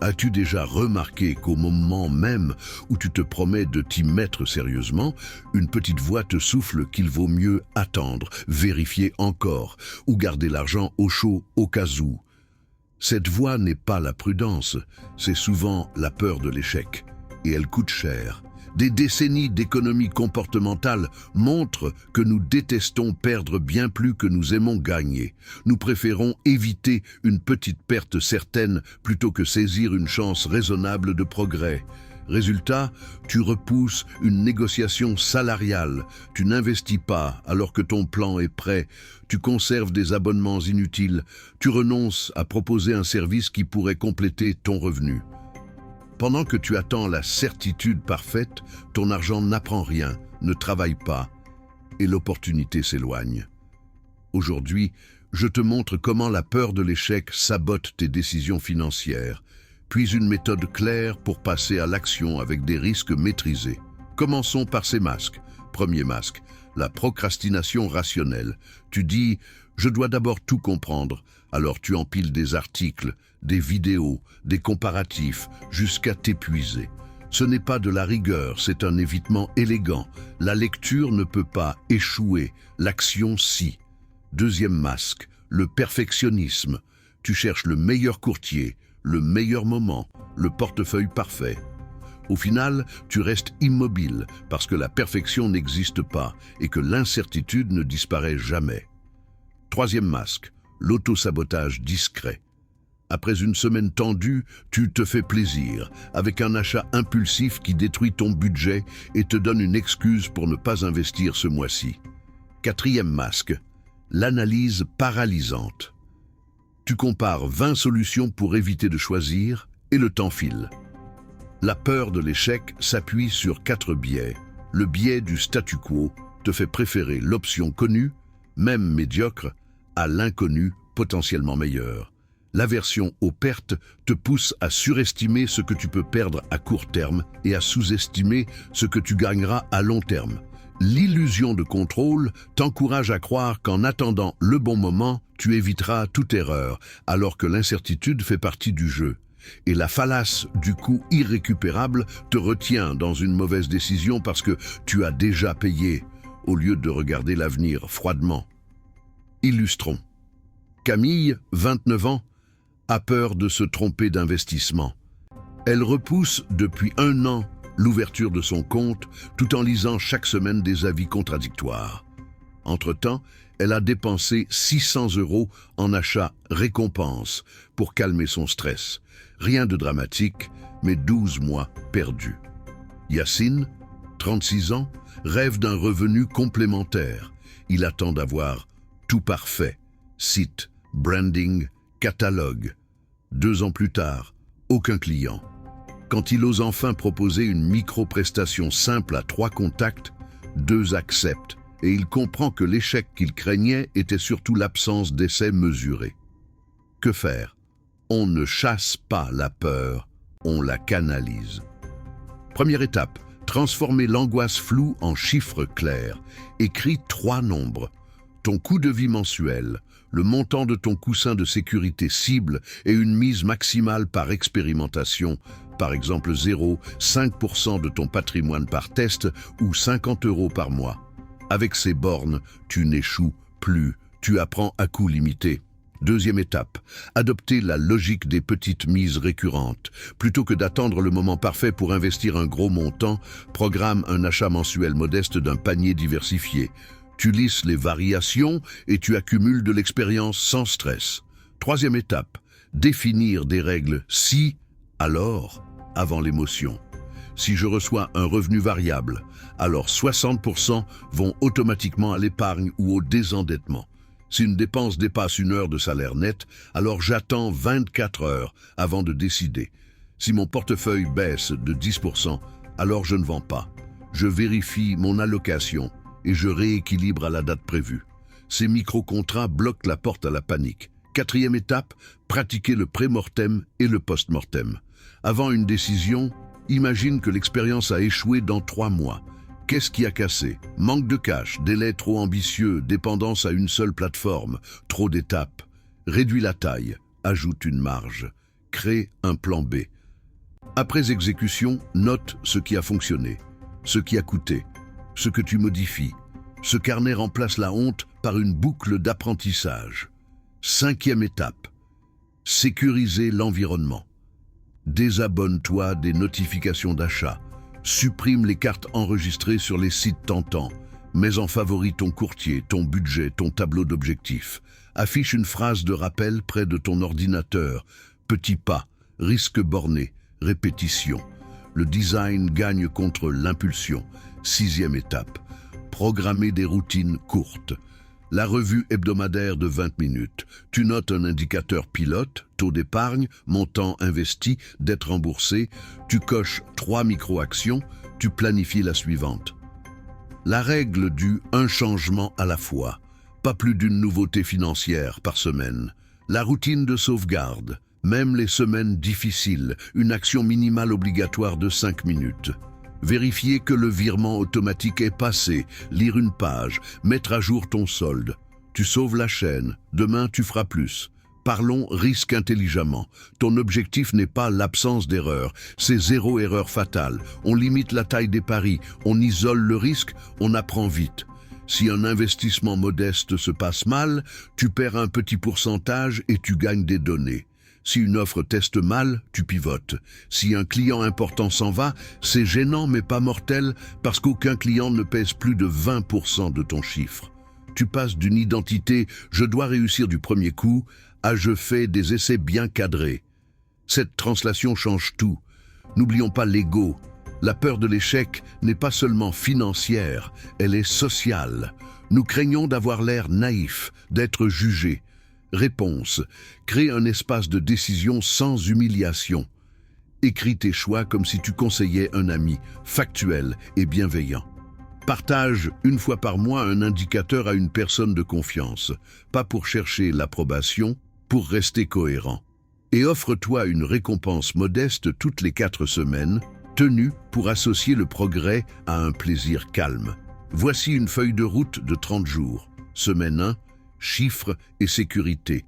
As-tu déjà remarqué qu'au moment même où tu te promets de t'y mettre sérieusement, une petite voix te souffle qu'il vaut mieux attendre, vérifier encore, ou garder l'argent au chaud au cas où? Cette voix n'est pas la prudence, c'est souvent la peur de l'échec. Et elle coûte cher. Des décennies d'économie comportementale montrent que nous détestons perdre bien plus que nous aimons gagner. Nous préférons éviter une petite perte certaine plutôt que saisir une chance raisonnable de progrès. Résultat, tu repousses une négociation salariale, tu n'investis pas alors que ton plan est prêt, tu conserves des abonnements inutiles, tu renonces à proposer un service qui pourrait compléter ton revenu. Pendant que tu attends la certitude parfaite, ton argent n'apprend rien, ne travaille pas, et l'opportunité s'éloigne. Aujourd'hui, je te montre comment la peur de l'échec sabote tes décisions financières, puis une méthode claire pour passer à l'action avec des risques maîtrisés. Commençons par ces masques. Premier masque, la procrastination rationnelle. Tu dis « je dois d'abord tout comprendre », alors tu empiles des articles, des vidéos, des comparatifs, jusqu'à t'épuiser. Ce n'est pas de la rigueur, c'est un évitement élégant. La lecture ne peut pas échouer, l'action si. Deuxième masque, le perfectionnisme. Tu cherches le meilleur courtier, le meilleur moment, le portefeuille parfait. Au final, tu restes immobile parce que la perfection n'existe pas et que l'incertitude ne disparaît jamais. Troisième masque, l'auto-sabotage discret. Après une semaine tendue, tu te fais plaisir avec un achat impulsif qui détruit ton budget et te donne une excuse pour ne pas investir ce mois-ci. Quatrième masque, l'analyse paralysante. Tu compares 20 solutions pour éviter de choisir et le temps file. La peur de l'échec s'appuie sur 4 biais. Le biais du statu quo te fait préférer l'option connue, même médiocre, à l'inconnu potentiellement meilleur. L'aversion aux pertes te pousse à surestimer ce que tu peux perdre à court terme et à sous-estimer ce que tu gagneras à long terme. L'illusion de contrôle t'encourage à croire qu'en attendant le bon moment, tu éviteras toute erreur, alors que l'incertitude fait partie du jeu. Et la fallace du coût irrécupérable te retient dans une mauvaise décision parce que tu as déjà payé, au lieu de regarder l'avenir froidement. Illustrons. Camille, 29 ans, a peur de se tromper d'investissement. Elle repousse depuis 1 an l'ouverture de son compte tout en lisant chaque semaine des avis contradictoires. Entre-temps, elle a dépensé 600 € en achats récompenses pour calmer son stress. Rien de dramatique, mais 12 mois perdus. Yacine, 36 ans, rêve d'un revenu complémentaire. Il attend d'avoir tout parfait. Site, branding, catalogue. 2 ans plus tard, aucun client. Quand il ose enfin proposer une micro-prestation simple à 3 contacts, 2 acceptent et il comprend que l'échec qu'il craignait était surtout l'absence d'essais mesurés. Que faire? On ne chasse pas la peur, on la canalise. Première étape, transformer l'angoisse floue en chiffres clairs. Écris 3 nombres. Ton coût de vie mensuel, le montant de ton coussin de sécurité cible et une mise maximale par expérimentation, par exemple 0,5% de ton patrimoine par test ou 50 € par mois. Avec ces bornes, tu n'échoues plus, tu apprends à coût limité. Deuxième étape, adopter la logique des petites mises récurrentes. Plutôt que d'attendre le moment parfait pour investir un gros montant, programme un achat mensuel modeste d'un panier diversifié. Tu lisses les variations et tu accumules de l'expérience sans stress. Troisième étape, définir des règles si, alors, avant l'émotion. Si je reçois un revenu variable, alors 60% vont automatiquement à l'épargne ou au désendettement. Si une dépense dépasse 1 heure de salaire net, alors j'attends 24 heures avant de décider. Si mon portefeuille baisse de 10%, alors je ne vends pas. Je vérifie mon allocation et je rééquilibre à la date prévue. Ces micro-contrats bloquent la porte à la panique. Quatrième étape, pratiquer le pré-mortem et le post-mortem. Avant une décision, imagine que l'expérience a échoué dans 3 mois. Qu'est-ce qui a cassé? Manque de cash, délai trop ambitieux, dépendance à une seule plateforme, trop d'étapes. Réduis la taille, ajoute une marge. crée un plan B. Après exécution, note ce qui a fonctionné, ce qui a coûté, ce que tu modifies. Ce carnet remplace la honte par une boucle d'apprentissage. 5e étape, sécuriser l'environnement. Désabonne-toi des notifications d'achat. Supprime les cartes enregistrées sur les sites tentants. Mets en favori ton courtier, ton budget, ton tableau d'objectifs. Affiche une phrase de rappel près de ton ordinateur. Petit pas, risque borné, répétition. Le design gagne contre l'impulsion. 6e étape, programmer des routines courtes. La revue hebdomadaire de 20 minutes. Tu notes un indicateur pilote, taux d'épargne, montant investi, dette remboursée. Tu coches 3 micro-actions, tu planifies la suivante. La règle du un changement à la fois. Pas plus d'une nouveauté financière par semaine. La routine de sauvegarde. Même les semaines difficiles, une action minimale obligatoire de 5 minutes. Vérifier que le virement automatique est passé, lire une page, mettre à jour ton solde. Tu sauves la chaîne, demain tu feras plus. Parlons risque intelligemment. Ton objectif n'est pas l'absence d'erreur, c'est 0 erreur fatale. On limite la taille des paris, on isole le risque, on apprend vite. Si un investissement modeste se passe mal, tu perds un petit pourcentage et tu gagnes des données. Si une offre teste mal, tu pivotes. Si un client important s'en va, c'est gênant mais pas mortel parce qu'aucun client ne pèse plus de 20% de ton chiffre. Tu passes d'une identité « je dois réussir du premier coup » à « je fais des essais bien cadrés ». Cette translation change tout. N'oublions pas l'ego. La peur de l'échec n'est pas seulement financière, elle est sociale. Nous craignons d'avoir l'air naïf, d'être jugés. Réponse. Crée un espace de décision sans humiliation. Écris tes choix comme si tu conseillais un ami, factuel et bienveillant. Partage une fois par mois un indicateur à une personne de confiance, pas pour chercher l'approbation, pour rester cohérent. Et offre-toi une récompense modeste toutes les 4 semaines, tenue pour associer le progrès à un plaisir calme. Voici une feuille de route de 30 jours. Semaine 1. Chiffres et sécurité.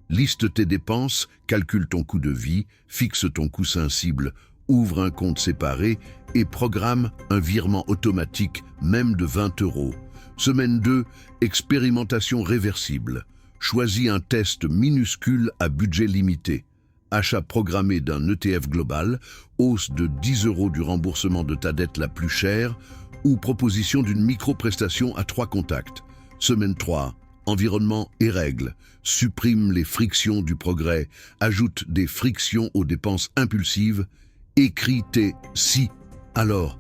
Liste tes dépenses, calcule ton coût de vie, fixe ton coût sensible, ouvre un compte séparé et programme un virement automatique, même de 20 €. Semaine 2, expérimentation réversible. Choisis un test minuscule à budget limité. Achat programmé d'un ETF global, hausse de 10 € du remboursement de ta dette la plus chère ou proposition d'une micro-prestation à 3 contacts. Semaine 3, environnement et règles. Supprime les frictions du progrès, ajoute des frictions aux dépenses impulsives, écris tes « si ». Alors,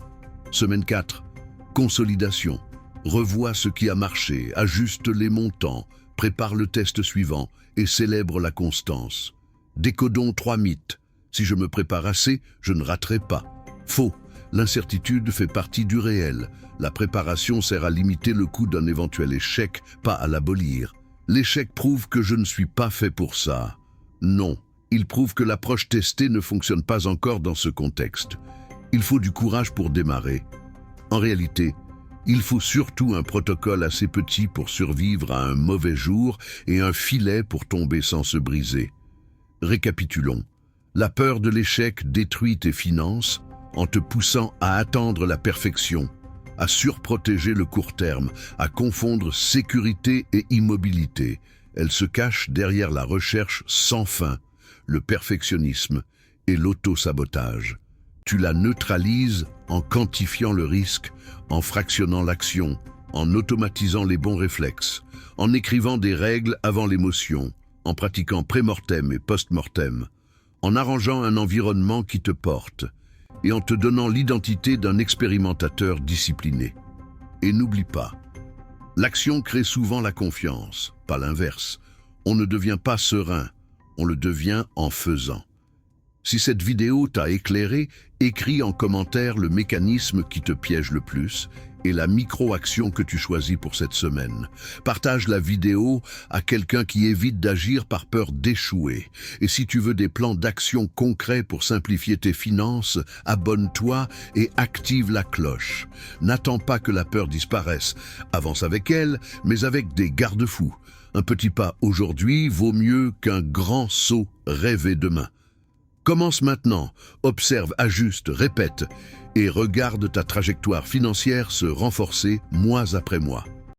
semaine 4, consolidation. Revois ce qui a marché, ajuste les montants, prépare le test suivant et célèbre la constance. Décodons 3 mythes. Si je me prépare assez, je ne raterai pas. Faux. L'incertitude fait partie du réel. La préparation sert à limiter le coût d'un éventuel échec, pas à l'abolir. L'échec prouve que je ne suis pas fait pour ça. Non, il prouve que l'approche testée ne fonctionne pas encore dans ce contexte. Il faut du courage pour démarrer. En réalité, il faut surtout un protocole assez petit pour survivre à un mauvais jour et un filet pour tomber sans se briser. Récapitulons. La peur de l'échec détruit tes finances en te poussant à attendre la perfection, à surprotéger le court terme, à confondre sécurité et immobilité. Elle se cache derrière la recherche sans fin, le perfectionnisme et l'auto-sabotage. Tu la neutralises en quantifiant le risque, en fractionnant l'action, en automatisant les bons réflexes, en écrivant des règles avant l'émotion, en pratiquant pré-mortem et post-mortem, en arrangeant un environnement qui te porte et en te donnant l'identité d'un expérimentateur discipliné. Et n'oublie pas, l'action crée souvent la confiance, pas l'inverse. On ne devient pas serein, on le devient en faisant. Si cette vidéo t'a éclairé, écris en commentaire le mécanisme qui te piège le plus et la micro-action que tu choisis pour cette semaine. Partage la vidéo à quelqu'un qui évite d'agir par peur d'échouer. Et si tu veux des plans d'action concrets pour simplifier tes finances, abonne-toi et active la cloche. N'attends pas que la peur disparaisse. Avance avec elle, mais avec des garde-fous. Un petit pas aujourd'hui vaut mieux qu'un grand saut rêvé demain. Commence maintenant, observe, ajuste, répète et regarde ta trajectoire financière se renforcer mois après mois.